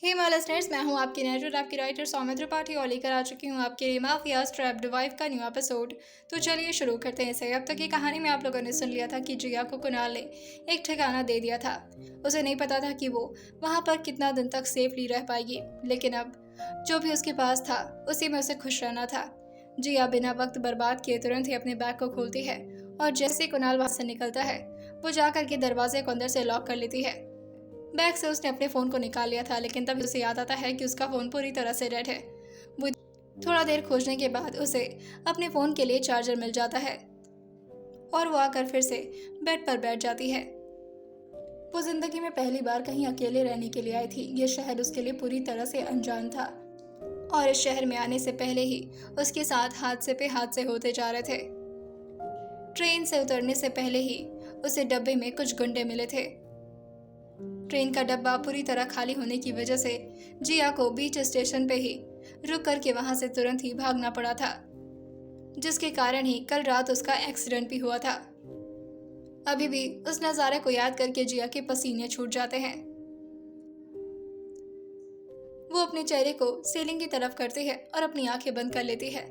Hey my listeners, मैं हूं आपकी नैरेटर, आपकी राइटर सौमित्र पाठी और लेकर आ चुकी हूं आपके लिए माफियाज ट्रैप्ड वाइफ का न्यू एपिसोड। तो चलिए शुरू करते हैं इसे। अब तक की कहानी में आप लोगों ने सुन लिया था कि जिया को कुणाल ने एक ठिकाना दे दिया था। उसे नहीं पता था कि वो वहां पर कितना दिन तक सेफली रह पाएगी, लेकिन अब जो भी उसके पास था उसी में उसे खुश रहना था। जिया बिना वक्त बर्बाद किए तुरंत ही अपने बैग को खोलती है और जैसे ही कुणाल वहां से निकलता है वो जाकर के दरवाजे को अंदर से लॉक कर लेती है। बैग से उसने अपने फ़ोन को निकाल लिया था, लेकिन तब उसे याद आता है कि उसका फ़ोन पूरी तरह से डेड है। वो थोड़ा देर खोजने के बाद उसे अपने फ़ोन के लिए चार्जर मिल जाता है और वो आकर फिर से बेड पर बैठ जाती है। वो ज़िंदगी में पहली बार कहीं अकेले रहने के लिए आई थी। ये शहर उसके लिए पूरी तरह से अनजान था और इस शहर में आने से पहले ही उसके साथ हादसे पे हादसे होते जा रहे थे। ट्रेन से उतरने से पहले ही उसे डब्बे में कुछ गुंडे मिले थे। ट्रेन का डब्बा पूरी तरह खाली होने की वजह से जिया को बीच स्टेशन पे ही रुक करके वहां से तुरंत ही भागना पड़ा था, जिसके कारण ही कल रात उसका एक्सीडेंट भी हुआ था। अभी भी उस नज़ारे को याद करके जिया के पसीने छूट जाते हैं। वो अपने चेहरे को सीलिंग की तरफ करती है और अपनी आंखें बंद कर लेती है।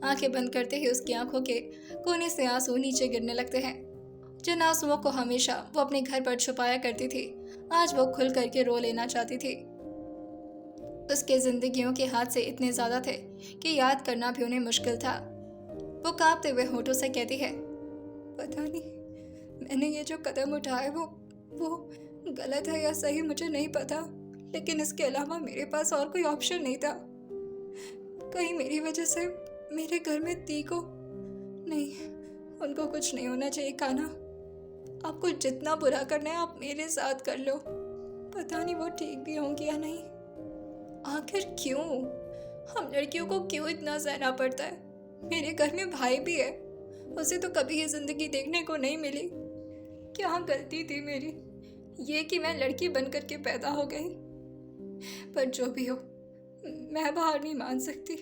आंखें बंद करते ही उसकी आंखों के कोने से आंसू नीचे गिरने लगते हैं। जिन आंसुओं को हमेशा वो अपने घर पर छुपाया करती थी, आज वो खुल करके रो लेना चाहती थी। उसके जिंदगियों के हाथ से इतने ज्यादा थे कि याद करना भी उन्हें मुश्किल था। वो कांपते हुए होठों से कहती है, पता नहीं मैंने ये जो कदम उठाए वो गलत है या सही मुझे नहीं पता, लेकिन इसके अलावा मेरे पास और कोई ऑप्शन नहीं था। कहीं मेरी वजह से मेरे घर में दी को नहीं, उनको कुछ नहीं होना चाहिए। काना, आपको जितना बुरा करना है आप मेरे साथ कर लो। पता नहीं वो ठीक भी होंगी या नहीं। आखिर क्यों हम लड़कियों को क्यों इतना सहना पड़ता है? मेरे घर में भाई भी है, उसे तो कभी ये जिंदगी देखने को नहीं मिली। क्या गलती थी मेरी ये कि मैं लड़की बन करके पैदा हो गई। पर जो भी हो, मैं बाहर नहीं मान सकती।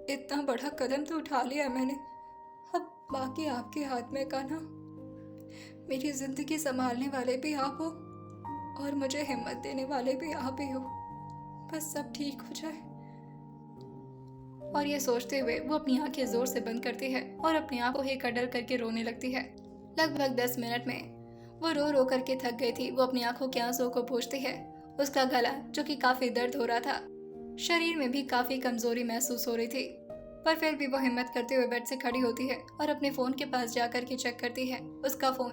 इतना बड़ा कदम तो उठा लिया मैंने, अब बाकी आपके हाथ में। कान्हा, मेरी जिंदगी संभालने वाले भी आप हो और मुझे हिम्मत देने वाले भी आप ही हो। बस सब ठीक हो जाए। और ये सोचते हुए वो अपनी आंखें जोर से बंद करती है और अपनी आंखों ही कडल करके रोने लगती है। लगभग 10 मिनट में वो रो रो करके थक गई थी। वो अपनी आंखों के आंसुओं को पोंछती है। उसका गला, जो कि काफी दर्द हो रहा था, शरीर में भी काफी कमजोरी महसूस हो रही थी, पर फिर भी वो हिम्मत करते हुए बेड से खड़ी होती है और अपने फोन के पास जाकर के चेक करती है। उसका फोन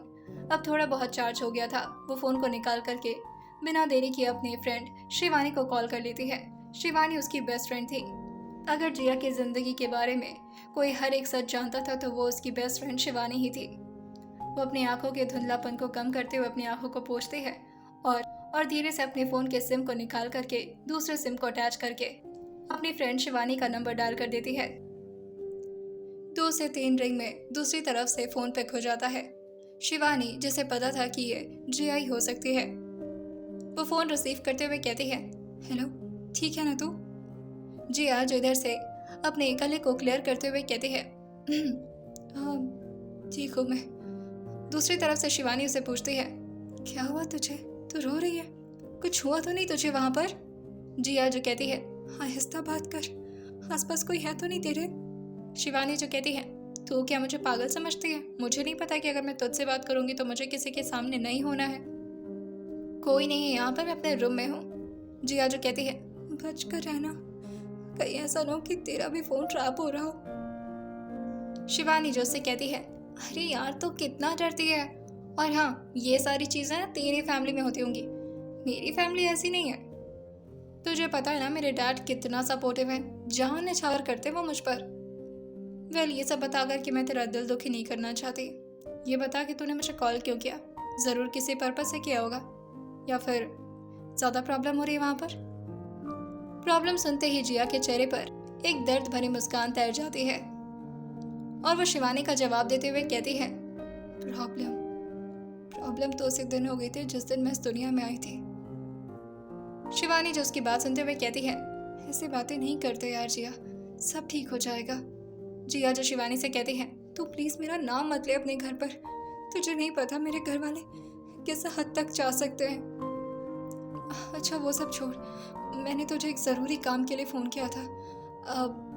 अब थोड़ा बहुत चार्ज हो गया था। वो फोन को निकाल करके बिना देरी किए अपने फ्रेंड शिवानी को कॉल कर लेती है। शिवानी उसकी बेस्ट फ्रेंड थी। अगर जिया की जिंदगी के बारे में कोई हर एक सच जानता था तो वो उसकी बेस्ट फ्रेंड शिवानी ही थी। वो अपनी आंखों के धुंधलापन को कम करते हुए अपनी आंखों को पोंछती है और धीरे से अपने फोन के सिम को निकाल करके दूसरे सिम को अटैच करके अपनी फ्रेंड शिवानी का नंबर डायल कर देती है। 2 से 3 रिंग में दूसरी तरफ से फोन पे खो जाता है। शिवानी, जिसे पता था कि ये जिया ही हो सकती है, वो फोन रिसीव करते हुए कहती है, हेलो, ठीक है ना तू? जिया, जो इधर से अपने गले को क्लियर करते हुए कहती है, हाँ ठीक हूँ मैं। दूसरी तरफ से शिवानी उसे पूछती है, क्या हुआ तुझे, तू रो रही है? कुछ हुआ तो नहीं तुझे वहां पर? जिया, जो कहती है, आहिस्ता बात कर, आसपास कोई है तो नहीं तेरे? शिवानी, जो कहती है, तू क्या मुझे पागल समझती है? मुझे नहीं पता कि अगर मैं तुझसे बात करूंगी तो मुझे किसी के सामने नहीं होना है। कोई नहीं है यहाँ पर, मैं अपने रूम में हूँ। जिया, जो कहती है, बच कर रहना, कहीं ऐसा ना हो कि तेरा भी फोन ट्रैप हो रहा हो। शिवानी, जो उससे कहती है, अरे यार तू कितना डरती है। और हाँ, ये सारी चीजें ना तेरी फैमिली में होती होंगी, मेरी फैमिली ऐसी नहीं है। तुझे पता है ना मेरे डैड कितना सपोर्टिव है, जान निछावर करते वो मुझ पर। वेल, ये सब बता कर कि मैं तेरा दिल दुखी नहीं करना चाहती। ये बता कि तूने मुझे कॉल क्यों किया? जरूर किसी पर्पज से किया होगा, या फिर ज्यादा प्रॉब्लम हो रही है वहां पर? प्रॉब्लम सुनते ही जिया के चेहरे पर एक दर्द भरी मुस्कान तैर जाती है और वो शिवानी का जवाब देते हुए कहती है, प्रॉब्लम तो उसी दिन हो गई थी जिस दिन मैं इस दुनिया में आई थी। शिवानी, जो उसकी बात सुनते हुए कहती है, ऐसी बातें नहीं करते यार जिया, सब ठीक हो जाएगा। जिया, जो शिवानी से कहती है, तू प्लीज मेरा नाम मत ले अपने घर पर, तुझे नहीं पता मेरे घर वाले किस हद तक जा सकते हैं। अच्छा वो सब छोड़, मैंने तुझे एक ज़रूरी काम के लिए फ़ोन किया था।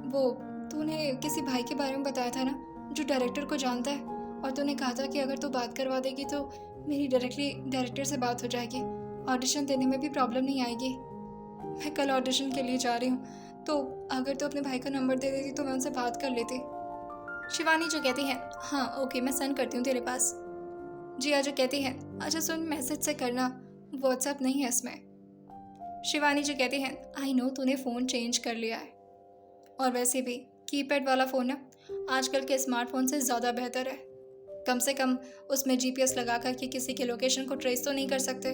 वो तूने किसी भाई के बारे में बताया था ना, जो डायरेक्टर को जानता है, और तूने कहा था कि अगर तू बात करवा देगी तो मेरी डायरेक्टली डायरेक्टर से बात हो जाएगी, ऑडिशन देने में भी प्रॉब्लम नहीं आएगी। मैं कल ऑडिशन के लिए जा रही हूँ, तो अगर तू अपने भाई का नंबर दे देती तो मैं उनसे बात कर लेती। शिवानी जो कहती है, हाँ ओके, मैं सेंड करती हूँ तेरे पास। जिया जो कहती है, अच्छा सुन, मैसेज से करना, व्हाट्सएप नहीं है इसमें। शिवानी जो कहती है, आई नो तूने फ़ोन चेंज कर लिया है, और वैसे भी कीपैड वाला फ़ोन ना आजकल के स्मार्टफोन से ज़्यादा बेहतर है। कम से कम उसमें जीपीएस लगा कर के किसी के लोकेशन को ट्रेस तो नहीं कर सकते।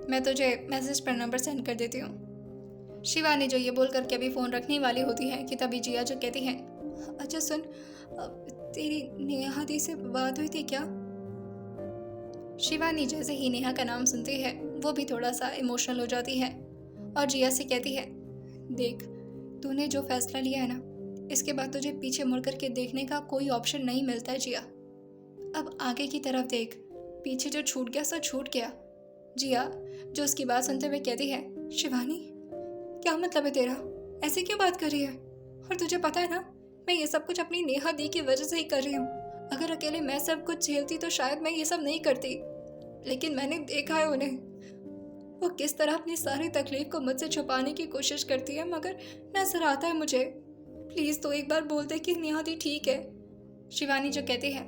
मैं तुझे मैसेज पर नंबर सेंड कर देती हूँ। शिवानी जो ये बोल करके अभी फ़ोन रखने वाली होती है कि तभी जिया जो कहती है, अच्छा सुन, तेरी नेहा दी से बात हुई थी क्या? शिवानी जैसे ही नेहा का नाम सुनती है वो भी थोड़ा सा इमोशनल हो जाती है और जिया से कहती है, देख तूने जो फैसला लिया है ना, इसके बाद तुझे पीछे मुड़ कर के देखने का कोई ऑप्शन नहीं मिलता है जिया। अब आगे की तरफ देख, पीछे जो छूट गया सो छूट गया। जिया जो उसकी बात सुनते हुए कहती है, शिवानी क्या मतलब है तेरा, ऐसे क्यों बात कर रही है? और तुझे पता है ना, मैं ये सब कुछ अपनी नेहा दी की वजह से ही कर रही हूँ। अगर अकेले मैं सब कुछ झेलती तो शायद मैं ये सब नहीं करती, लेकिन मैंने देखा है उन्हें, वो किस तरह अपनी सारी तकलीफ को मुझसे छुपाने की कोशिश करती है, मगर नजर आता है मुझे। प्लीज़ तो एक बार बोल दे कि नेहा दी ठीक है। शिवानी जो कहती है,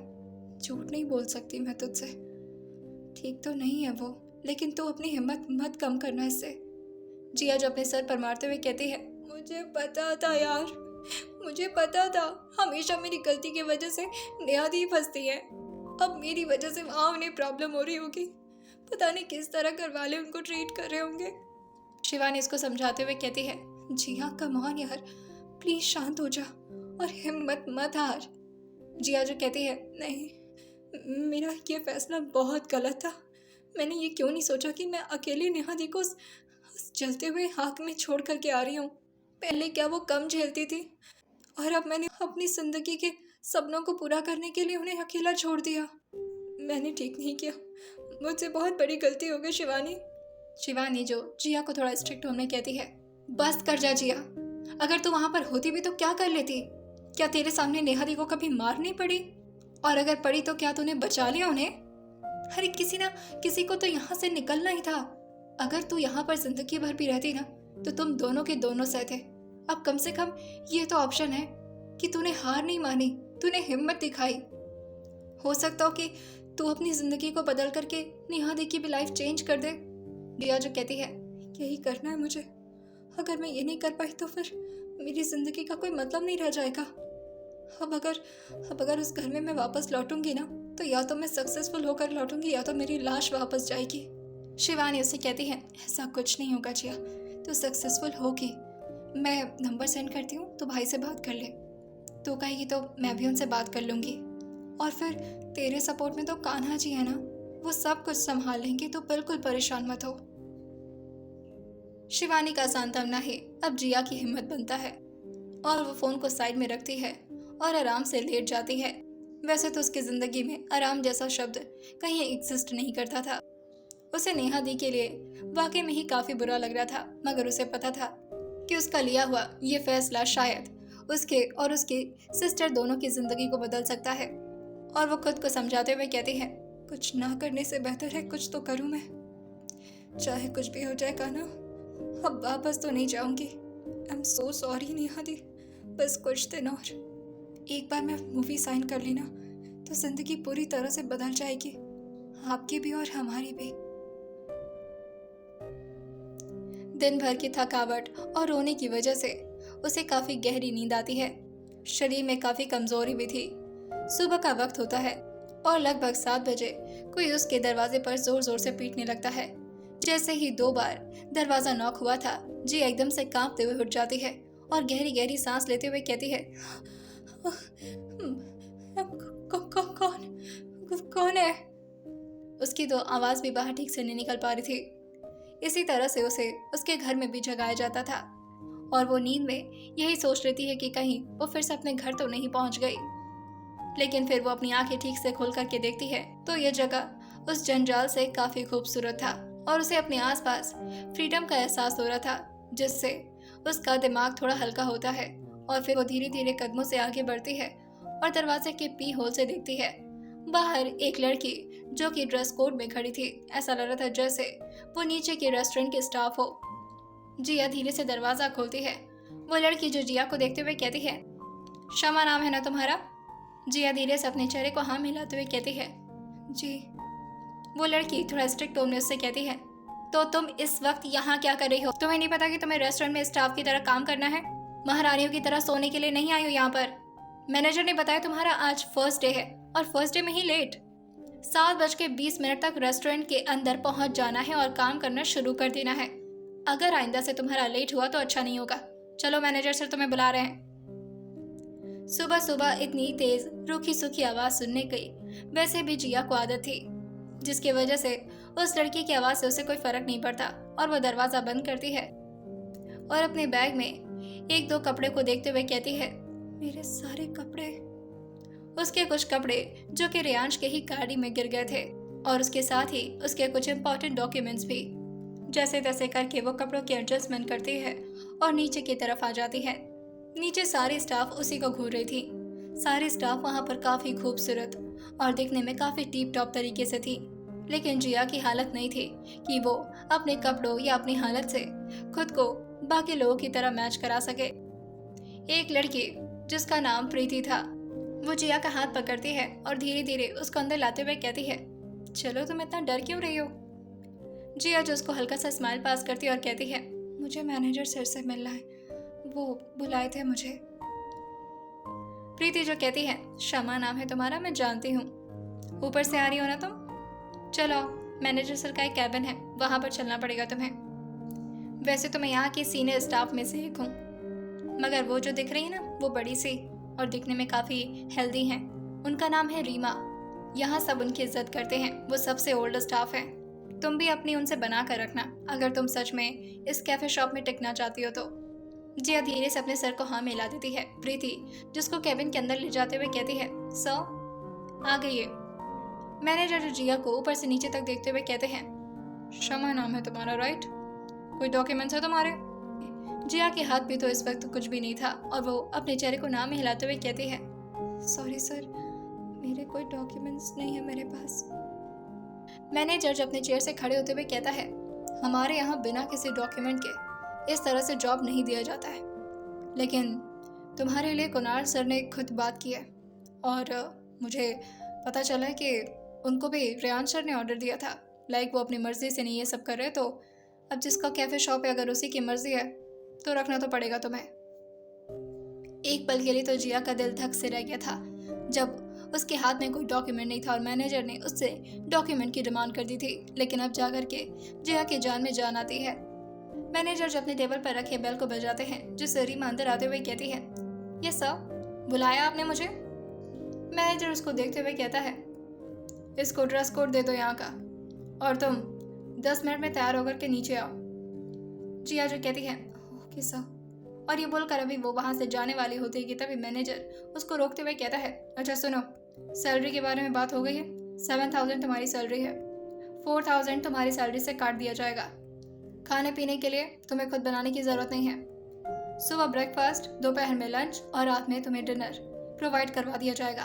झूठ नहीं बोल सकती मैं तुझसे, ठीक तो नहीं है वो, लेकिन तू अपनी हिम्मत मत कम करना इससे। जिया जो अपने सर पर मारते हुए कहती है, मुझे पता था यार, मुझे पता था, हमेशा मेरी गलती की वजह से नेहा दी फंसती है। अब मेरी वजह से वहाँ उन्हें प्रॉब्लम हो रही होगी, पता नहीं किस तरह घर वाले उनको ट्रीट कर रहे होंगे। शिवानी इसको समझाते हुए कहती है, जिया कम ऑन यार, प्लीज शांत हो जा और हिम्मत मत हार। जिया जो कहती है, नहीं मेरा ये फैसला बहुत गलत था, मैंने ये क्यों नहीं सोचा कि मैं अकेली नेहा दी को उस जलते हुए आग में छोड़ करके आ रही हूँ। पहले क्या वो कम झेलती थी, और अब मैंने अपनी जिंदगी के सपनों को पूरा करने के लिए उन्हें अकेला छोड़ दिया। मैंने ठीक नहीं किया, मुझसे बहुत बड़ी गलती हो गई शिवानी। शिवानी जो जिया को थोड़ा स्ट्रिक्ट होने कहती है, बस कर जा जिया, अगर तू वहां पर होती भी तो क्या कर लेती? क्या तेरे सामने नेहा दी को कभी मार नहीं पड़ी? और अगर पड़ी तो क्या तूने बचा लिया उन्हें? अरे किसी ना किसी को तो यहाँ से निकलना ही था। अगर तू यहाँ पर जिंदगी भर भी रहती ना तो तुम दोनों के दोनों सह थे। अब कम से कम ये तो ऑप्शन है कि तूने हार नहीं मानी, तूने हिम्मत दिखाई। हो सकता हो कि तू अपनी जिंदगी को बदल करके नेहा दी की भी लाइफ चेंज कर दे। दिया जो कहती है, यही करना है मुझे, अगर मैं ये नहीं कर पाई तो फिर मेरी जिंदगी का कोई मतलब नहीं रह जाएगा। अब अगर उस घर में मैं वापस लौटूंगी ना तो या तो मैं सक्सेसफुल होकर लौटूंगी या तो मेरी लाश वापस जाएगी। शिवानी उसे कहती है, ऐसा कुछ नहीं होगा जिया, तो सक्सेसफुल होगी। मैं नंबर सेंड करती हूँ तो भाई से बात कर ले, तो कहेगी तो मैं भी उनसे बात कर लूँगी। और फिर तेरे सपोर्ट में तो कान्हा जी है ना, वो सब कुछ संभाल लेंगे, तो बिल्कुल परेशान मत हो। शिवानी का सांत्वना ही अब जिया की हिम्मत बनता है और वो फ़ोन को साइड में रखती है और आराम से लेट जाती है। वैसे तो उसकी ज़िंदगी में आराम जैसा शब्द कहीं एग्जिस्ट नहीं करता था। उसे नेहा दी के लिए वाकई में ही काफ़ी बुरा लग रहा था, मगर उसे पता था कि उसका लिया हुआ ये फैसला शायद उसके और उसकी सिस्टर दोनों की ज़िंदगी को बदल सकता है। और वो खुद को समझाते हुए कहती है, कुछ ना करने से बेहतर है कुछ तो करूँ मैं, चाहे कुछ भी हो जाए कान्हा, अब वापस तो नहीं जाऊंगी। I am so sorry Neha di, बस कुछ दिन और, एक बार मैं मूवी साइन कर लेना तो जिंदगी पूरी तरह से बदल जाएगी, आपकी भी और हमारी भी। दिन भर की थकावट और रोने की वजह से उसे काफी गहरी नींद आती है। शरीर में काफी कमजोरी भी थी। सुबह का वक्त होता है और लगभग 7 बजे कोई उसके दरवाजे पर जोर जोर से पीटने लगता है। जैसे ही 2 बार दरवाजा नॉक हुआ था, जी एकदम से कांपते हुए उठ जाती है और गहरी गहरी सांस लेते हुए कहती है, कौन है? उसकी तो आवाज भी बाहर ठीक से नहीं निकल पा रही थी। इसी तरह से उसे उसके घर में भी जगाया जाता था और वो नींद में यही सोच लेती है कि कहीं वो फिर से अपने घर तो नहीं पहुंच गई। लेकिन फिर वो अपनी आंखें ठीक से खोल करके देखती है तो यह जगह उस जंजाल से काफी खूबसूरत था और उसे अपने आसपास फ्रीडम का एहसास हो रहा था, जिससे उसका दिमाग थोड़ा हल्का होता है। और फिर वो धीरे धीरे कदमों से आगे बढ़ती है और दरवाजे के पी होल से देखती है। बाहर एक लड़की जो कि ड्रेस कोड में खड़ी थी, ऐसा लग रहा था जैसे वो नीचे के रेस्टोरेंट के स्टाफ हो। जिया धीरे से दरवाजा खोलती है। वो लड़की जो जिया को देखते हुए कहती है, शमा नाम है ना तुम्हारा? जिया धीरे से अपने चेहरे को हाँ मिलाते हुए कहती है, जी। वो लड़की थोड़ा स्ट्रिक्ट टोन में उससे कहती है, तो तुम इस वक्त यहाँ क्या कर रही हो? तुम्हें नहीं पता कि तुम्हें रेस्टोरेंट में स्टाफ की तरह काम करना है? महारानियों की तरह सोने के लिए नहीं आई हो यहाँ पर। मैनेजर ने बताया तुम्हारा आज फर्स्ट डे है और फर्स्ट डे में ही लेट। 7:20 तक रेस्टोरेंट के अंदर पहुंच जाना है और काम करना शुरू कर देना है। अगर आइंदा से तुम्हारा लेट हुआ तो अच्छा नहीं होगा। चलो, मैनेजर सर तुम्हें बुला रहे हैं। सुबह सुबह इतनी तेज रूखी सूखी आवाज सुनने की वैसे भी जिया को आदत थी, जिसकी वजह से उस लड़की की आवाज से उसे कोई फर्क नहीं पड़ता और वह दरवाजा बंद करती है और अपने बैग में 1-2 कपड़े को देखते हुए कहती है, मेरे सारे कपड़े। उसके कुछ कपड़े जो कि रियांश के ही गाड़ी में गिर गए थे और उसके साथ ही उसके कुछ इंपॉर्टेंट डॉक्यूमेंट्स भी। जैसे तैसे करके वो कपड़ों की एडजस्टमेंट करती है और नीचे की तरफ आ जाती है। नीचे सारी स्टाफ उसी को घूर रही थी। सारी स्टाफ वहाँ पर काफ़ी खूबसूरत और दिखने में काफ़ी टीप टॉप तरीके से थी, लेकिन जिया की हालत नहीं थी कि वो अपने कपड़ों या अपनी हालत से खुद को बाकी लोगों की तरह मैच करा सके। एक लड़की जिसका नाम प्रीति था, वो जिया का हाथ पकड़ती है और धीरे धीरे उसको अंदर लाते हुए कहती है, चलो, तुम इतना डर क्यों रही हो? जिया जो उसको हल्का सा स्माइल पास करती है और कहती है, मुझे मैनेजर सर से मिलना है, वो बुलाए थे मुझे। प्रीति जो कहती है, शमा नाम है तुम्हारा, मैं जानती हूँ। ऊपर से आ रही हो ना तुम? चलो, मैनेजर सर का एक कैबिन है, वहां पर चलना पड़ेगा तुम्हें। वैसे तो मैं यहाँ की सीनियर स्टाफ में से एक हूँ, मगर वो जो दिख रही है ना, वो बड़ी सी और दिखने में काफ़ी हेल्दी हैं। उनका नाम है रीमा। यहाँ सब उनकी इज्जत करते हैं, वो सबसे ओल्ड स्टाफ है। तुम भी अपनी उनसे बना कर रखना अगर तुम सच में इस कैफे शॉप में टिकना चाहती हो तो। जिया धीरे से अपने सर को हाँ मिला देती है। प्रीति जिसको कैबिन के अंदर ले जाते हुए कहती है, सर आ गई है। मैनेजर जिया को ऊपर से नीचे तक देखते हुए कहते हैं, शमा नाम है तुम्हारा, राइट? कोई डॉक्यूमेंट्स है तुम्हारे? जिया के हाथ भी तो इस वक्त कुछ भी नहीं था और वो अपने चेहरे को नाम हिलाते हुए कहती है, सॉरी सर, मेरे कोई डॉक्यूमेंट्स नहीं है मेरे पास। मैनेजर अपने चेयर से खड़े होते हुए कहता है, हमारे यहाँ बिना किसी डॉक्यूमेंट के इस तरह से जॉब नहीं दिया जाता है, लेकिन तुम्हारे लिए कुणाल सर ने खुद बात की है और मुझे पता चला है कि उनको भी रेयान सर ने ऑर्डर दिया था। लाइक वो अपनी मर्जी से नहीं ये सब कर रहे, तो अब जिसका कैफ़े शॉप है, अगर उसी की मर्जी है तो रखना तो पड़ेगा तुम्हें। एक पल के लिए तो जिया का दिल धक से रह गया था जब उसके हाथ में कोई डॉक्यूमेंट नहीं था और मैनेजर ने उससे डॉक्यूमेंट की डिमांड कर दी थी, लेकिन अब जाकर के जिया की जान में जान आती है। मैनेजर जब अपने टेबल पर रखे बेल को बजाते हैं, जिससे रीमा अंदर आते हुए कहती है, यस सर, बुलाया आपने मुझे? मैनेजर उसको देखते हुए कहता है, इसको ड्रेस कोड दे दो यहाँ का और तुम 10 मिनट में तैयार होकर के नीचे आओ। जिया जो कहती है, ओके सर। और ये बोलकर अभी वो वहाँ से जाने वाली होती है कि तभी मैनेजर उसको रोकते हुए कहता है, अच्छा सुनो, सैलरी के बारे में बात हो गई है। 7,000 तुम्हारी सैलरी है, 4,000 तुम्हारी सैलरी से काट दिया जाएगा। खाने पीने के लिए तुम्हें खुद बनाने की ज़रूरत नहीं है। सुबह ब्रेकफास्ट, दोपहर में लंच और रात में तुम्हें डिनर प्रोवाइड करवा दिया जाएगा।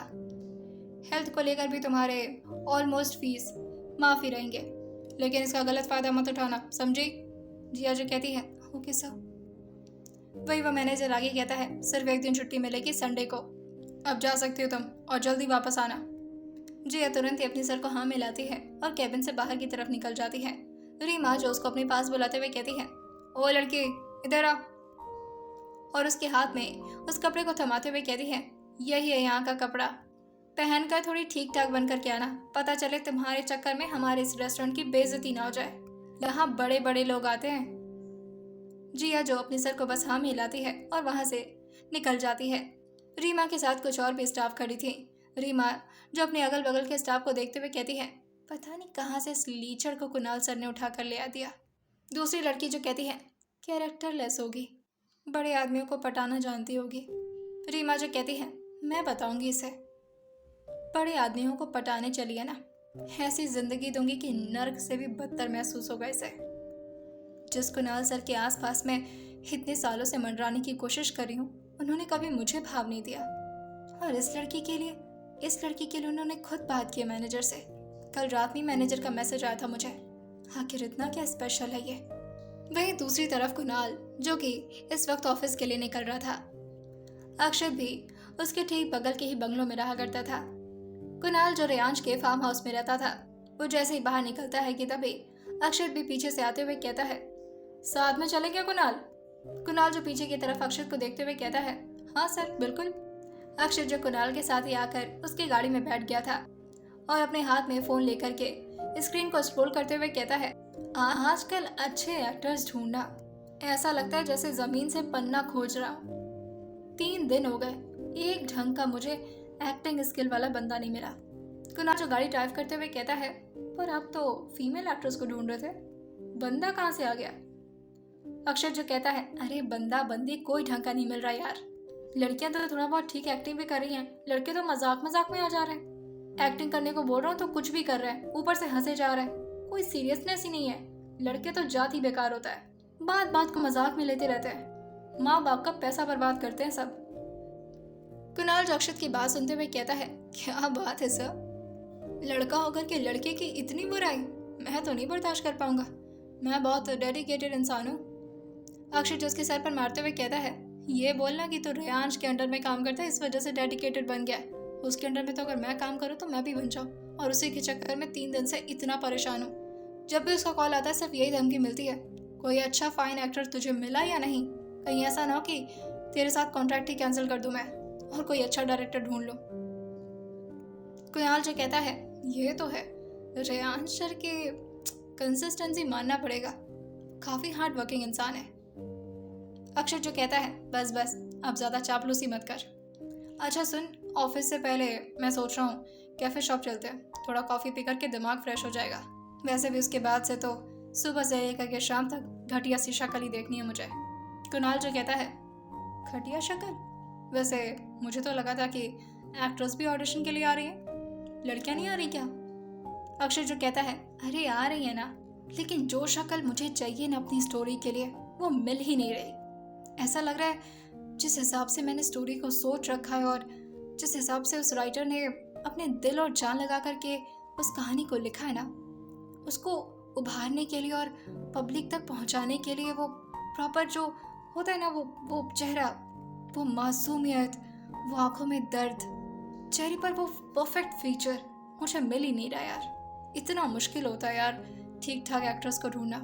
हेल्थ को लेकर भी तुम्हारे ऑलमोस्ट फीस माफ़ी रहेंगे, लेकिन इसका गलत फ़ायदा मत उठाना, समझी? जिया जो कहती है, ओके सर। वही वो मैनेजर आगे कहता है, सिर्फ एक दिन छुट्टी मिलेगी, संडे को। अब जा सकती हो तुम और जल्दी वापस आना। जिया तुरंत ही अपनी सर को हाँ मिलाती है और कैबिन से बाहर की तरफ निकल जाती है। रीमा जो उसको अपने पास बुलाते हुए कहती है, ओ लड़की, इधर आ। और उसके हाथ में उस कपड़े को थमाते हुए कहती है, यही है यहाँ का कपड़ा, पहनकर थोड़ी ठीक ठाक बनकर के आना, पता चले तुम्हारे चक्कर में हमारे इस रेस्टोरेंट की बेइज्जती ना हो जाए। यहाँ बड़े बड़े लोग आते हैं। जिया जो अपने सर को बस हाँ मिलाती है और वहाँ से निकल जाती है। रीमा के साथ कुछ और भी स्टाफ खड़ी थी। रीमा जो अपने अगल बगल के स्टाफ को देखते हुए कहती है, पता नहीं कहाँ से इस लीचड़ को कुणाल सर ने उठा कर ले आ दिया। दूसरी लड़की जो कहती है, कैरेक्टर लेस होगी, बड़े आदमियों को पटाना जानती होगी। रीमा जो कहती है, मैं बताऊंगी इसे, बड़े आदमियों को पटाने चली है ना, ऐसी जिंदगी दूंगी कि नर्क से भी बदतर महसूस होगा इसे। जिस कुणाल सर के आसपास मैं इतने सालों से मंडराने की कोशिश कर रही हूँ, उन्होंने कभी मुझे भाव नहीं दिया। और इस लड़की के लिए उन्होंने खुद बात की मैनेजर से। कल रात में मैनेजर का मैसेज आया था मुझे। आखिर इतना क्या स्पेशल है ये। वहीं दूसरी तरफ कुणाल, जो कि इस वक्त ऑफिस के लिए निकल रहा था। अक्षत भी उसके ठीक बगल के ही बंगलों में रहा करता था। कुणाल जो रेयांश के फार्म हाउस में रहता था, वो जैसे ही बाहर निकलता है कि तभी अक्षत भी पीछे से आते हुए कहता है, साथ में चले क्या कुणाल? कुणाल जो पीछे की तरफ अक्षत को देखते हुए कहता है, हाँ सर बिल्कुल। अक्षत जो कुणाल के साथ ही आकर उसकी गाड़ी में बैठ गया था और अपने हाथ में फोन लेकर के स्क्रीन को स्क्रॉल करते हुए कहता है, आजकल अच्छे एक्टर्स ढूंढना ऐसा लगता है जैसे जमीन से पन्ना खोज रहा हूँ। 3 दिन हो गए, एक ढंग का मुझे एक्टिंग स्किल वाला बंदा नहीं मिला। कुणाल जो गाड़ी ड्राइव करते हुए कहता है, पर आप तो फीमेल एक्ट्रेस को ढूंढ रहे थे, बंदा कहाँ से आ गया? अक्षर जो कहता है, अरे बंदा बंदी कोई ढंग का नहीं मिल रहा यार। लड़कियां तो थोड़ा बहुत ठीक एक्टिंग भी कर रही हैं, लड़के तो मजाक मजाक में आ जा रहे हैं। एक्टिंग करने को बोल रहा हूँ तो कुछ भी कर रहे हैं, ऊपर से हंसे जा रहे हैं, कोई सीरियसनेस ही नहीं है। लड़के तो जात ही बेकार होता है, बात बात को मजाक में लेते रहते हैं, माँ बाप का पैसा बर्बाद करते हैं सब। कुणाल जो अक्षत की बात सुनते हुए कहता है, क्या बात है सर, लड़का होकर के लड़के की इतनी बुराई मैं तो नहीं बर्दाश्त कर पाऊंगा, मैं बहुत डेडिकेटेड इंसान हूँ। अक्षत जो उसके सर पर मारते हुए कहता है, ये बोलना कि तू रेयांश के अंडर में काम करता है इस वजह से डेडिकेटेड बन गया है, उसके अंडर में तो अगर मैं काम करूँ तो मैं भी बन जाऊँ, और उसी के चक्कर में 3 दिन से इतना परेशान हूँ। जब भी उसका कॉल आता है सिर्फ यही धमकी मिलती है, कोई अच्छा फाइन एक्टर तुझे मिला या नहीं, कहीं ऐसा ना हो कि तेरे साथ कॉन्ट्रैक्ट ही कैंसिल कर दूँ मैं और कोई अच्छा डायरेक्टर ढूंढ लूँ। कुणाल जो कहता है, ये तो है, रेयांश सर की कंसिस्टेंसी मानना पड़ेगा, काफ़ी हार्ड वर्किंग इंसान है। अक्षर जो कहता है, बस बस अब ज़्यादा चापलूसी मत कर। अच्छा सुन, ऑफिस से पहले मैं सोच रहा हूँ कैफ़े शॉप चलते हैं, थोड़ा कॉफ़ी पी करके दिमाग फ्रेश हो जाएगा। वैसे भी उसके बाद से तो सुबह से लेकर के शाम तक घटिया सी शक्ल ही देखनी है मुझे। कुणाल जो कहता है, घटिया शक्ल? वैसे मुझे तो लगा था कि एक्ट्रेस भी ऑडिशन के लिए आ रही हैं, लड़कियाँ नहीं आ रही क्या? अक्षर जो कहता है, अरे आ रही है ना, लेकिन जो शक्ल मुझे चाहिए ना अपनी स्टोरी के लिए वो मिल ही नहीं रही। ऐसा लग रहा है जिस हिसाब से मैंने स्टोरी को सोच रखा है और जिस हिसाब से उस राइटर ने अपने दिल और जान लगा करके उस कहानी को लिखा है ना, उसको उभारने के लिए और पब्लिक तक पहुंचाने के लिए वो प्रॉपर जो होता है ना, वो चेहरा, वो मासूमियत, वो आंखों में दर्द, चेहरे पर वो परफेक्ट फीचर मुझे मिल ही नहीं रहा यार। इतना मुश्किल होता है यार ठीक ठाक एक्ट्रेस को ढूंढना,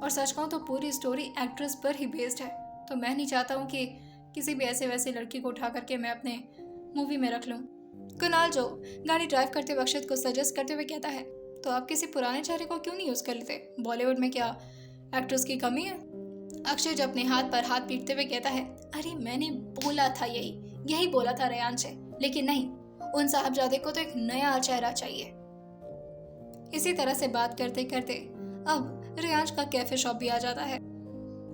और सच कहूँ तो पूरी स्टोरी एक्ट्रेस पर ही बेस्ड है, तो मैं नहीं चाहता हूँ कि किसी भी ऐसे वैसे लड़की को उठा करके मैं अपने मूवी में रख लूँ। कुणाल जो गाड़ी ड्राइव करते हुए अक्षत को सजेस्ट करते हुए कहता है, तो आप किसी पुराने चेहरे को क्यों नहीं यूज़ कर लेते, बॉलीवुड में क्या एक्ट्रेस की कमी है? अक्षय जो अपने हाथ पर हाथ पीटते हुए कहता है, अरे मैंने बोला था यही बोला था रेयांश से, लेकिन नहीं, उन साहबजादे को तो एक नया चेहरा चाहिए। इसी तरह से बात करते करते अब रेयांश का कैफे शॉप भी आ जाता है।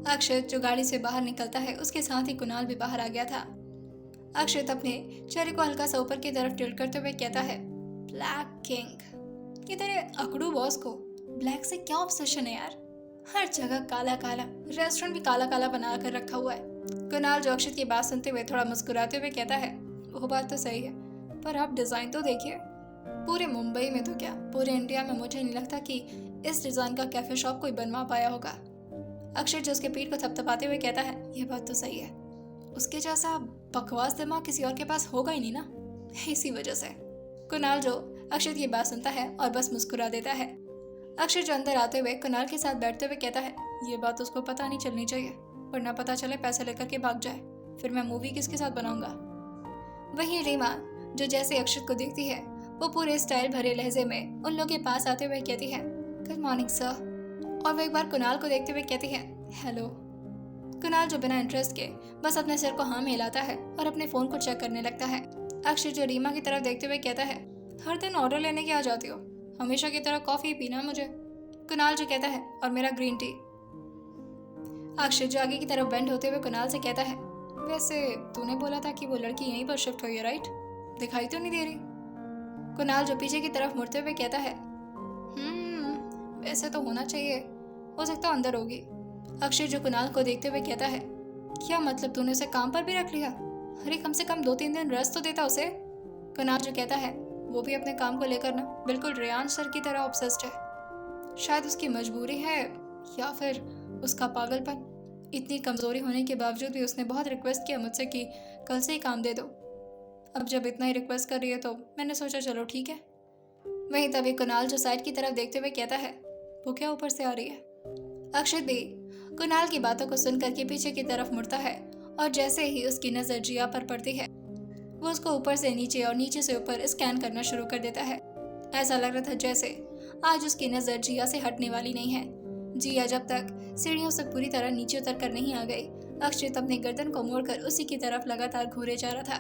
अक्षत जो गाड़ी से बाहर निकलता है, उसके साथ ही कुणाल भी बाहर आ गया था। अक्षत अपने चेहरे को हल्का सा ऊपर की तरफ टिल्ट करते हुए कहता है, ब्लैक किंग, ये तेरे अकड़ू बॉस को ब्लैक से क्या ऑब्सेशन है यार, हर जगह काला काला, रेस्टोरेंट भी काला काला बना कर रखा हुआ है। कुणाल जो अक्षत की बात सुनते हुए थोड़ा मुस्कुराते हुए कहता है, वो बात तो सही है, पर आप डिज़ाइन तो देखिए, पूरे मुंबई में तो क्या पूरे इंडिया में मुझे नहीं लगता कि इस डिज़ाइन का कैफे शॉप कोई बनवा पाया होगा। अक्षर जो उसके पीठ को थपथपाते हुए कहता है, ये बात तो सही है, उसके जैसा बकवास दिमाग किसी और के पास होगा ही नहीं ना, इसी वजह से। कुणाल जो अक्षर की बात सुनता है और बस मुस्कुरा देता है। अक्षर जो अंदर आते हुए कुणाल के साथ बैठते हुए कहता है, ये बात उसको पता नहीं चलनी चाहिए, वरना पता चले पैसे लेकर के भाग जाए, फिर मैं मूवी किसके साथ बनाऊंगा। वहीं रीमा जो जैसे अक्षत को देखती है, वो पूरे स्टाइल भरे लहजे में उन लोगों के पास आते हुए कहती है, गुड मॉर्निंग सर, और वो एक बार कुणाल को देखते हुए कहती है, हेलो। कुणाल जो बिना इंटरेस्ट के बस अपने सिर को हाँ में हिलाता है और अपने फ़ोन को चेक करने लगता है। अक्षर जो रीमा की तरफ देखते हुए कहता है, हर दिन ऑर्डर लेने के आ जाती हो, हमेशा की तरह कॉफ़ी पीना मुझे। कुणाल जो कहता है, और मेरा ग्रीन टी। अक्षर जो आगे की तरफ बेंड होते हुए कुणाल से कहता है, वैसे तूने बोला था कि वो लड़की यहीं पर शिफ्ट हुई है राइट, दिखाई तो नहीं दे रही। कुणाल जो पीछे की तरफ मुड़ते हुए कहता है, वैसे तो होना चाहिए, हो सकता है अंदर होगी। अक्षय जो कुणाल को देखते हुए कहता है, क्या मतलब तूने उसे काम पर भी रख लिया? अरे कम से कम 2-3 दिन रेस्ट तो देता उसे। कुणाल जो कहता है, वो भी अपने काम को लेकर ना बिल्कुल रेयान सर की तरह ऑब्सेस्ड है। शायद उसकी मजबूरी है या फिर उसका पागलपन। इतनी कमजोरी होने के बावजूद भी उसने बहुत रिक्वेस्ट किया मुझसे कि कल से ही काम दे दो। अब जब इतना ही रिक्वेस्ट कर रही है तो मैंने सोचा चलो ठीक है। वहीं तभी कुणाल जो साइड की तरफ देखते हुए कहता है, वो क्या ऊपर से आ रही है? अक्षत भी कुणाल की बातों को सुन करके पीछे की तरफ मुड़ता है और जैसे ही उसकी नजर जिया पर पड़ती है, वो उसको ऊपर से नीचे और नीचे से ऊपर स्कैन करना शुरू कर देता है। ऐसा लग रहा था जैसे आज उसकी नजर जिया से हटने वाली नहीं है। जिया जब तक सीढ़ियों से पूरी तरह नीचे उतर कर नहीं आ गई, अक्षित अपने गर्दन को मोड़कर उसी की तरफ लगातार घूरे जा रहा था।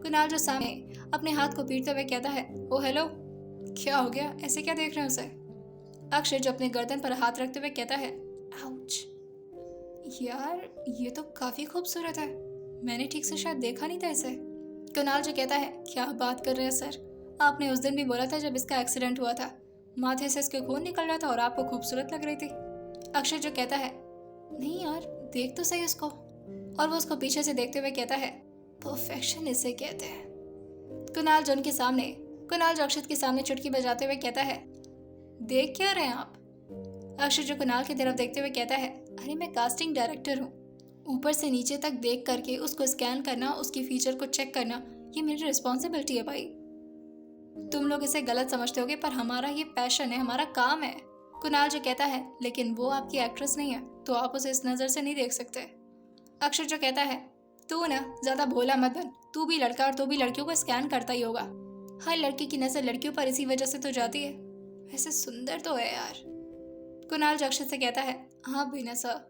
कुणाल जो सामने अपने हाथ को पीटते हुए कहता है, ओ हेलो, क्या हो गया, ऐसे क्या देख रहे हैं उसे? अक्षय जो अपने गर्दन पर हाथ रखते हुए कहता है, आउच, यार ये तो काफी खूबसूरत है, मैंने ठीक से शायद देखा नहीं था इसे। कुणाल जो कहता है, क्या बात कर रहे हैं सर, आपने उस दिन भी बोला था जब इसका एक्सीडेंट हुआ था, माथे से इसके खून निकल रहा था और आपको खूबसूरत लग रही थी। अक्षय जो कहता है, नहीं यार देख तो सही उसको, और वो उसको पीछे से देखते हुए कहता है, परफेक्शन इसे कहते हैं। कुणाल जो अक्षत के सामने चुटकी बजाते हुए कहता है, देख क्या रहे हैं आप? अक्षय जो कुणाल की तरफ देखते हुए कहता है, अरे मैं कास्टिंग डायरेक्टर हूँ, ऊपर से नीचे तक देख करके उसको स्कैन करना, उसकी फीचर को चेक करना, ये मेरी रिस्पॉन्सिबिलिटी है भाई। तुम लोग इसे गलत समझते होगे पर हमारा ये पैशन है, हमारा काम है। कुणाल जो कहता है, लेकिन वो आपकी एक्ट्रेस नहीं है तो आप उसे इस नज़र से नहीं देख सकते। अक्षर जो कहता है, तू ना ज़्यादा भोला मत बन, तू भी लड़का और तू भी लड़कियों को स्कैन करता ही होगा। हर लड़की की नज़र लड़कियों पर इसी वजह से तो जाती है, वैसे सुंदर तो है यार। कुणाल जो अक्षर से कहता है, हाँ भीना सर।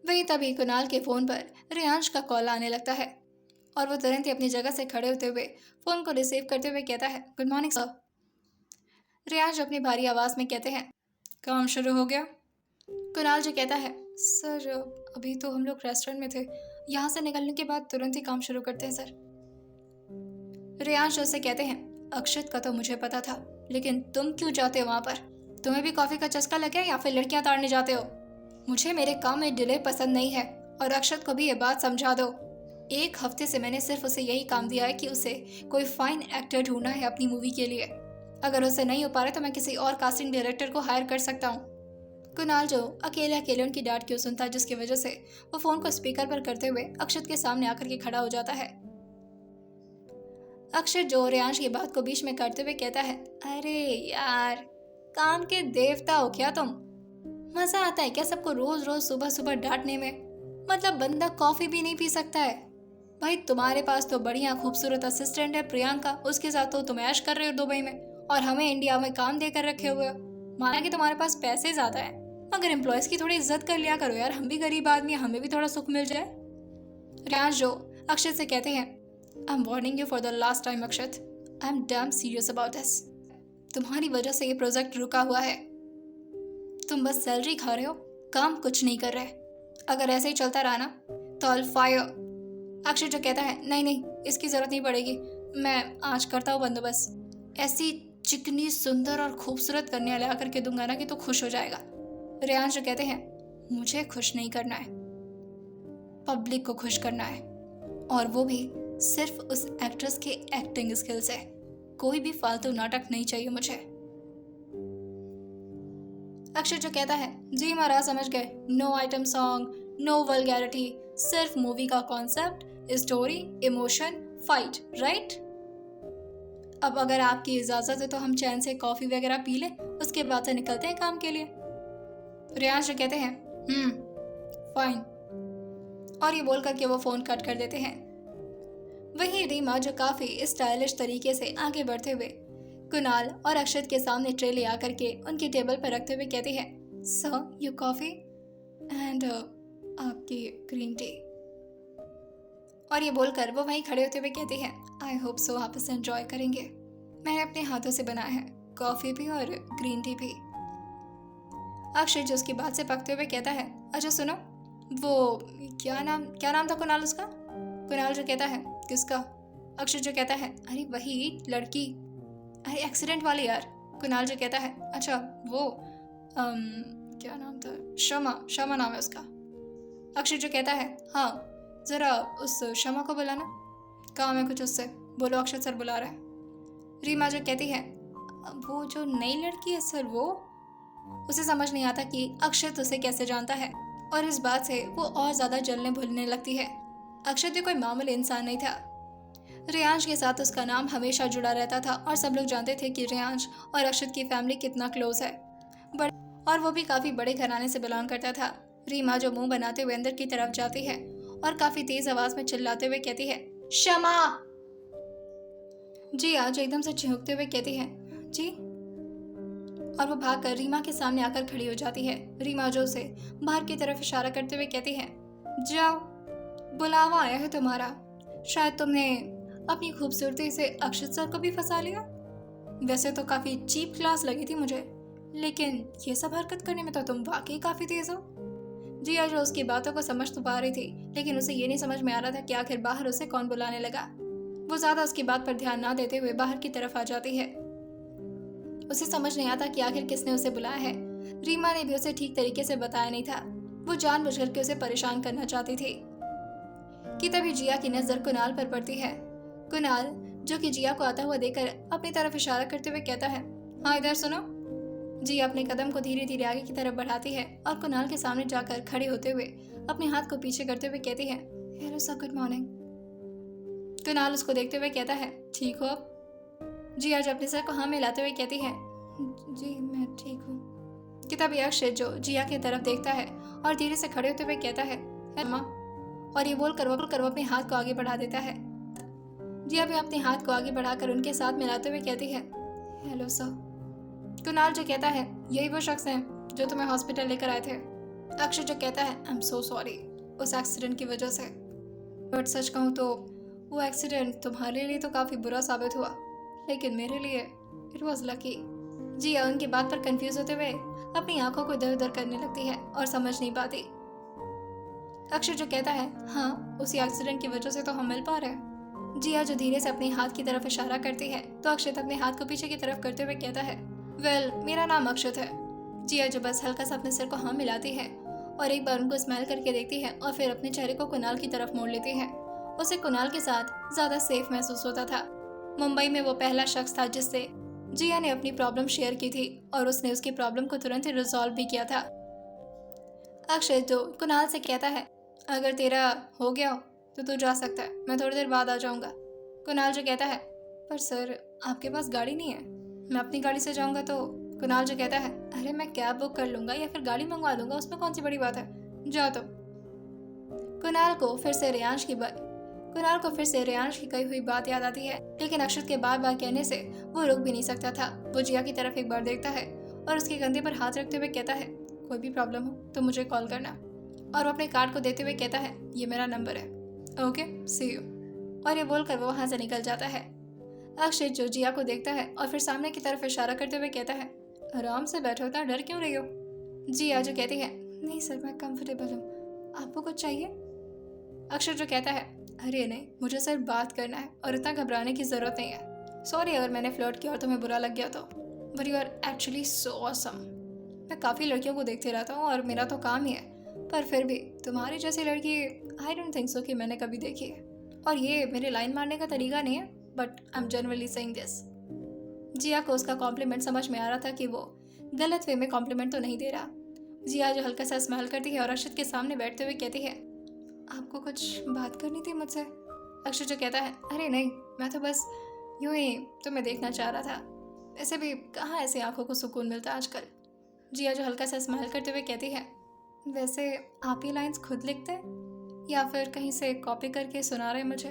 वही तभी कुणाल के फ़ोन पर रियांश का कॉल आने लगता है और वो तुरंत ही अपनी जगह से खड़े होते हुए फ़ोन को रिसीव करते हुए कहता है, गुड मॉर्निंग सर। रियांश अपनी भारी आवाज़ में कहते हैं, काम शुरू हो गया? कुणाल जो कहता है, सर अभी तो हम लोग रेस्टोरेंट में थे, यहाँ से निकलने के बाद तुरंत ही काम शुरू करते हैं सर। रियांश उससे कहते हैं, अक्षत का तो मुझे पता था, लेकिन तुम क्यों जाते हो वहाँ पर? तुम्हें भी कॉफ़ी का चस्का लग गया या फिर लड़कियाँ ताड़ने जाते हो? मुझे मेरे काम में डिले पसंद नहीं है और अक्षत को भी ये बात समझा दो। 1 हफ्ते से मैंने सिर्फ उसे यही काम दिया है कि उसे कोई फाइन एक्टर ढूंढना है अपनी मूवी के लिए। अगर उसे नहीं हो पा रहा तो मैं किसी और कास्टिंग डायरेक्टर को हायर कर सकता हूँ। कुणाल जो अकेले अकेले उनकी डांट क्यों सुनता, जिसकी वजह से वो फ़ोन को स्पीकर पर करते हुए अक्षत के सामने आकर के खड़ा हो जाता है। अक्षत जो रियांश की बात को बीच में करते हुए कहता है, अरे यार काम के देवता हो क्या तुम? मज़ा आता है क्या सबको रोज़ रोज़ सुबह सुबह डांटने में? मतलब बंदा कॉफ़ी भी नहीं पी सकता है? भाई तुम्हारे पास तो बढ़िया खूबसूरत असिस्टेंट है प्रियंका, उसके साथ तो तुम ऐश कर रहे हो दुबई में और हमें इंडिया में काम देकर रखे हुए हो। माना कि तुम्हारे पास पैसे ज़्यादा है, मगर एम्प्लॉयज़ की थोड़ी इज्जत कर लिया करो यार, हम भी गरीब आदमी हैं, हमें भी थोड़ा सुख मिल जाए। रियांश जो अक्षत से कहते हैं, I am warning you for the last time Akshat, I am damn serious about this. तुम्हारी वजह से ये प्रोजेक्ट रुका हुआ है, तुम बस सैलरी खा रहे हो, काम कुछ नहीं कर रहे। अगर ऐसे ही चलता रहा ना तो I'll fire। अक्षय जो कहता है, नहीं नहीं इसकी ज़रूरत नहीं पड़ेगी, मैं आज करता हूँ बंदोबस्त, ऐसी चिकनी सुंदर और खूबसूरत कन्या ला करके दूंगा ना कि तो खुश हो जाएगा। रियांश जो कहते हैं, मुझे खुश नहीं करना है, पब्लिक को खुश करना है, और वो भी सिर्फ उस एक्ट्रेस के एक्टिंग स्किल से। कोई भी फालतू नाटक नहीं चाहिए मुझे। अक्षय जो कहता है, जी महाराज समझ गए, no item song, no vulgarity, सिर्फ मूवी का concept, story, emotion, fight, right? अब अगर आपकी इजाज़त है तो हम चैन से कॉफ़ी वगैरह पी लें, उसके बाद से निकलते हैं काम के लिए। रियांश जो कहते हैं, फाइन, और ये बोल करके वो फ़ोन कट कर देते हैं। वहीं रीमा जो काफ़ी स्टाइलिश तरीके से आगे बढ़ते हुए कुणाल और अक्षत के सामने ट्रे ले आकर के उनकी टेबल पर रखते हुए कहती है, सर यू कॉफ़ी एंड आपकी ग्रीन टी। और ये बोलकर वो वहीं खड़े होते हुए कहती है, आई होप सो आप इसे एंजॉय करेंगे, मैंने अपने हाथों से बनाया है, कॉफ़ी भी और ग्रीन टी भी। अक्षय जो उसकी बात से पकते हुए कहता है, अच्छा सुनो, वो क्या नाम था कुणाल उसका? कुणाल जो कहता है, किसका? अक्षय जो कहता है, अरे वही लड़की, अरे एक्सीडेंट वाली यार, कुणाल जो कहता है, अच्छा वो क्या नाम था, शमा, शमा नाम है उसका। अक्षय जो कहता है, हाँ ज़रा उस शमा को बुलाना, काम है कुछ उससे, बोलो अक्षय सर बुला रहा है। रीमा जो कहती है, वो जो नई लड़की है सर वो। उसे समझ नहीं आता कि अक्षत उसे कैसे जानता है और इस बात से वो और ज़्यादा जलने भूलने लगती है। अक्षत भी कोई मामूली इंसान नहीं था। रेयांश के साथ उसका नाम हमेशा जुड़ा रहता था और सब लोग जानते थे कि रेयांश और अक्षत की फैमिली कितना क्लोज है, और वो भी काफ़ी बड़े घराने से बिलोंग करता था। रीमा जो मुंह बनाते हुए अंदर की तरफ जाती है और काफ़ी तेज आवाज़ में चिल्लाते हुए कहती है, शमा। जी आज एकदम से चिहुकते हुए कहती है, जी, और वो भागकर रीमा के सामने आकर खड़ी हो जाती है। रीमा जो उसे बाहर की तरफ इशारा करते हुए कहती है, जाओ, बुलावा आया है तुम्हारा। शायद तुमने अपनी खूबसूरती से अक्षत सर को भी फंसा लिया। वैसे तो काफ़ी चीप क्लास लगी थी मुझे, लेकिन ये सब हरकत करने में तो तुम वाकई काफ़ी तेज हो। जिया जो उसकी बातों को समझ तो पा रही थी, लेकिन उसे ये नहीं समझ में आ रहा था कि आखिर बाहर उसे कौन बुलाने लगा। वो ज़्यादा उसकी बात पर ध्यान ना देते हुए बाहर की तरफ आ जाती है। उसे समझ नहीं आता कि आखिर किसने उसे बुलाया है। रीमा ने भी उसे ठीक तरीके से बताया नहीं था। वो जानबूझकर के उसे परेशान करना चाहती थी कि तभी जिया की नज़र कुणाल पर पड़ती है। कुणाल जो कि जिया को आता हुआ देखकर अपनी तरफ इशारा करते हुए कहता है, हाँ इधर सुनो। जिया अपने कदम को धीरे धीरे आगे की तरफ बढ़ाती है और कुणाल के सामने जाकर खड़े होते हुए अपने हाथ को पीछे करते हुए कहती है, hello sir, good morning. Kunal उसको देखते हुए कहता है, ठीक हो अब? जिया जो अपने सर को हाँ मिलाते हुए कहती है, जी मैं ठीक हूँ। कि तभी अक्षय जो जिया की तरफ देखता है और धीरे से खड़े होते हुए कहता है, माँ, और ये बोलकर वो अपने हाथ को आगे बढ़ा देता है। जिया भी अपने हाथ को आगे बढ़ाकर उनके साथ मिलाते हुए कहती है, हेलो सर। कुणाल जो कहता है, यही वो शख्स है जो तुम्हें हॉस्पिटल लेकर आए थे। अक्षय जो कहता है, आई एम सो सॉरी उस एक्सीडेंट की वजह से, बट सच कहूँ तो वो एक्सीडेंट तुम्हारे लिए तो काफ़ी बुरा साबित हुआ, लेकिन मेरे लिए इट वॉज लकी। जिया उनकी बात पर कंफ्यूज होते हुए अपनी आंखों को इधर उधर करने लगती है और समझ नहीं पाती। अक्षय जो कहता है, हाँ उसी एक्सीडेंट की वजह से तो हम मिल पा रहे हैं। जिया जो धीरे से अपने हाथ की तरफ इशारा करती है तो अक्षत अपने हाथ को पीछे की तरफ करते हुए कहता है, वेल मेरा नाम अक्षत है। जिया जो बस हल्का सा अपने सिर को हाँ मिलाती है और एक बार उनको स्माइल करके देखती है और फिर अपने चेहरे को कुणाल की तरफ मोड़ लेती है। उसे कुणाल के साथ ज़्यादा सेफ महसूस होता था। मुंबई में वो पहला शख्स था जिससे जिया ने अपनी प्रॉब्लम शेयर की थी और उसने उसकी प्रॉब्लम को तुरंत ही रिजॉल्व भी किया था। अक्षय तो कुणाल से कहता है, अगर तेरा हो गया हो तो तू जा सकता है, मैं थोड़ी देर बाद आ जाऊंगा। कुणाल जो कहता है, पर सर आपके पास गाड़ी नहीं है, मैं अपनी गाड़ी से जाऊंगा तो। कुणाल जो कहता है, अरे मैं कैब बुक कर लूंगा या फिर गाड़ी मंगवा लूंगा, उसमें कौन सी बड़ी बात है, जाओ तुम। कुणाल को फिर से रेयांश की कही हुई बात याद आती है, लेकिन अक्षत के बार बार कहने से वो रुक भी नहीं सकता था। वो जिया की तरफ एक बार देखता है और उसके कंधे पर हाथ रखते हुए कहता है, कोई भी प्रॉब्लम हो तो मुझे कॉल करना, और वो अपने कार्ड को देते हुए कहता है, ये मेरा नंबर है, ओके सी यू। और ये बोलकर वो वहाँ से निकल जाता है। अक्षय जो जिया को देखता है और फिर सामने की तरफ इशारा करते हुए कहता है, आराम से बैठो, इतना डर क्यों रही हो? जिया जो कहती है, नहीं सर मैं कंफर्टेबल हूँ, आपको कुछ चाहिए? अक्षय जो कहता है, अरे नहीं, मुझे सिर्फ बात करना है और इतना घबराने की ज़रूरत नहीं है। सॉरी अगर मैंने फ्लर्ट किया और तुम्हें बुरा लग गया तो, but you are actually so awesome. मैं काफ़ी लड़कियों को देखते रहता हूँ और मेरा तो काम ही है, पर फिर भी तुम्हारी जैसी लड़की आई डोंट थिंक सो कि मैंने कभी देखी है। और ये मेरे लाइन मारने का तरीका नहीं है, but I am generally saying this. Jiya को उसका कॉम्प्लीमेंट समझ में आ रहा था कि वो गलत वे में कॉम्प्लीमेंट तो नहीं दे रहा। जिया जो हल्का सा स्माइल करती है और अक्षत के सामने बैठते हुए कहती है, आपको कुछ बात करनी थी मुझसे? अक्षय जो कहता है, अरे नहीं, मैं तो बस यूं ही तुम्हें देखना चाह रहा था, वैसे भी कहाँ ऐसे आंखों को सुकून मिलता आजकल। जिया जो हल्का सा स्माइल करते हुए कहती है, वैसे आप ये लाइंस खुद लिखते हैं या फिर कहीं से कॉपी करके सुना रहे मुझे?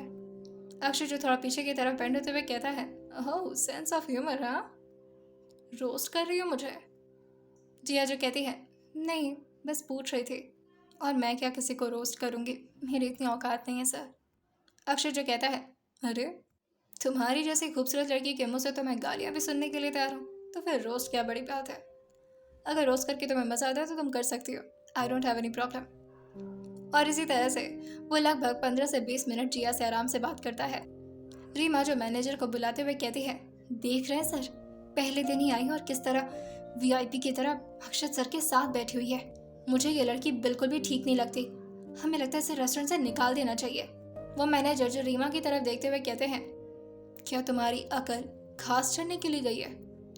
अक्षय जो थोड़ा पीछे की तरफ बेंड होते हुए कहता है, ओह सेंस ऑफ ह्यूमर, हाँ, रोस्ट कर रही हो मुझे? जिया जो कहती है, नहीं बस पूछ रही थी, और मैं क्या किसी को रोस्ट करूँगी, मेरी इतनी औकात नहीं है सर। अक्षय जो कहता है, अरे तुम्हारी जैसी खूबसूरत लड़की के मुँह से तो मैं गालियाँ भी सुनने के लिए तैयार हूँ, तो फिर रोस्ट क्या बड़ी बात है? अगर रोस्ट करके तुम्हें मज़ा आता है तो तुम कर सकती हो, I don't have any problem. और इसी तरह से वो लगभग 15 से 20 मिनट जिया से आराम से बात करता है। रीमा जो मैनेजर को बुलाते हुए कहती है, देख रहे हैं सर, पहले दिन ही आई और किस तरह वीआईपी की तरह अक्षत सर के साथ बैठी हुई है। मुझे ये लड़की बिल्कुल भी ठीक नहीं लगती। हमें लगता है इसे रेस्टोरेंट से निकाल देना चाहिए। वो मैनेजर जो रीमा की तरफ देखते हुए कहते हैं, क्या तुम्हारी अकल घास चढ़ने के लिए गई है?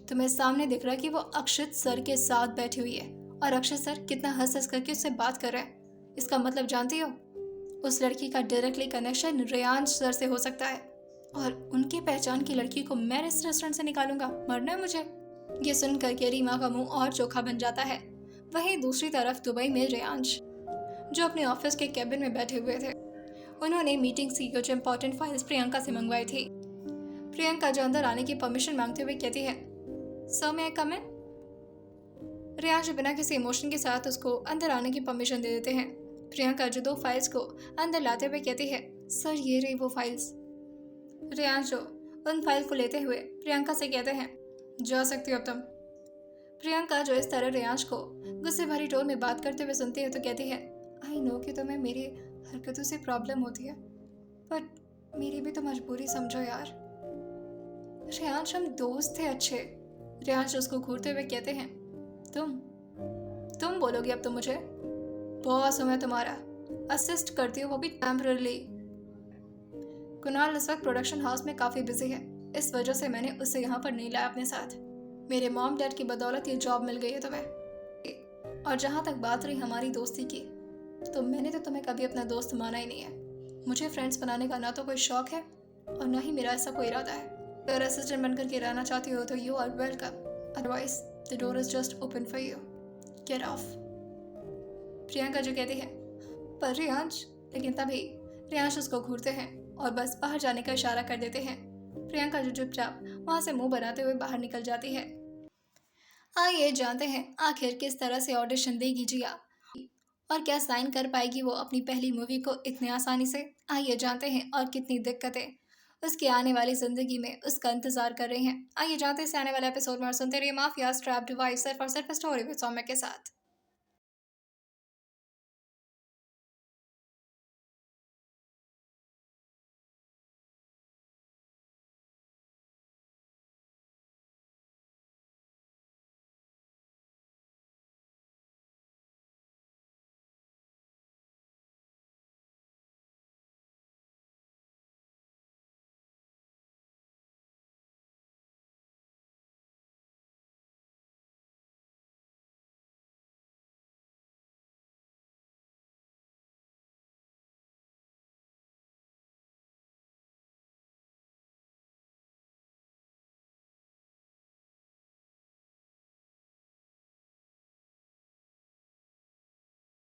तुम्हें सामने दिख रहा है कि वो अक्षत सर के साथ बैठी हुई है और अक्षत सर कितना हंस हंस करके उससे बात कर रहा है। इसका मतलब जानती हो, उस लड़की का डायरेक्टली कनेक्शन रेयांश सर से हो सकता है और उनकी पहचान की लड़की को मैं इस रेस्टोरेंट से निकालूंगा। मरना है मुझे। ये सुन करके रीमा का मुंह और चोखा बन जाता है। वहीं दूसरी तरफ दुबई में रेयांश जो अपने ऑफिस के कैबिन में बैठे हुए थे, उन्होंने मीटिंग्स की कुछ इंपॉर्टेंट फाइल्स प्रियंका से मंगवाई थी। प्रियंका जो अंदर आने की परमिशन मांगते हुए कहती है, सर मैं कम इन? रेयांश बिना किसी इमोशन के साथ उसको अंदर आने की परमिशन दे देते हैं। प्रियंका जो 2 फाइल्स को अंदर लाते हुए कहती है, सर ये रही वो फाइल्स। रेयांश जो उन फाइल को लेते हुए प्रियंका से कहते हैं, जा सकती हो अब तुम। प्रियंका जो इस तरह रेयांश को गुस्से भरी टोन में बात करते हुए सुनती है तो कहती है, आई नो कि तुम्हें मेरी हरकतों से प्रॉब्लम होती है, बट मेरी भी तो मजबूरी समझो यार। रेयांश हम दोस्त थे अच्छे। रेयांश उसको घूरते हुए कहते हैं, तुम बोलोगी अब तो मुझे? बॉस हूँ मैं तुम्हारा, असिस्ट करती हूँ वो भी टेम्पररी। कुणाल इस वक्त प्रोडक्शन हाउस में काफ़ी बिजी है, इस वजह से मैंने उसे यहाँ पर नहीं लाया अपने साथ। मेरे मॉम डैड की बदौलत ये जॉब मिल गई है तुम्हें। और जहाँ तक बात रही हमारी दोस्ती की, तो मैंने तो तुम्हें कभी अपना दोस्त माना ही नहीं है। मुझे फ्रेंड्स बनाने का ना तो कोई शौक है और ना ही मेरा ऐसा कोई इरादा है। अगर असिस्टेंट बनकर के रहना चाहती हो तो you are welcome, otherwise the door is just open for you, get off. Priyanka जो कहती है, पर रेयांश, लेकिन तभी रेयांश उसको घूरते हैं और बस बाहर जाने का इशारा कर देते हैं। प्रियंका जो चुपचाप वहाँ से मुंह बनाते हुए बाहर निकल जाती है। आइए जानते हैं आखिर किस तरह से ऑडिशन देगी जिया और क्या साइन कर पाएगी वो अपनी पहली मूवी को इतनी आसानी से। आइए जानते हैं और कितनी दिक्कतें उसकी आने वाली जिंदगी में उसका इंतजार कर रही हैं। आइए जानते हैं इस आने वाले एपिसोड में और सुनते रहिए माफिया ट्रैप्ड वाइफ सिर्फ और सिर्फ स्टोरी विद सौम्य के साथ।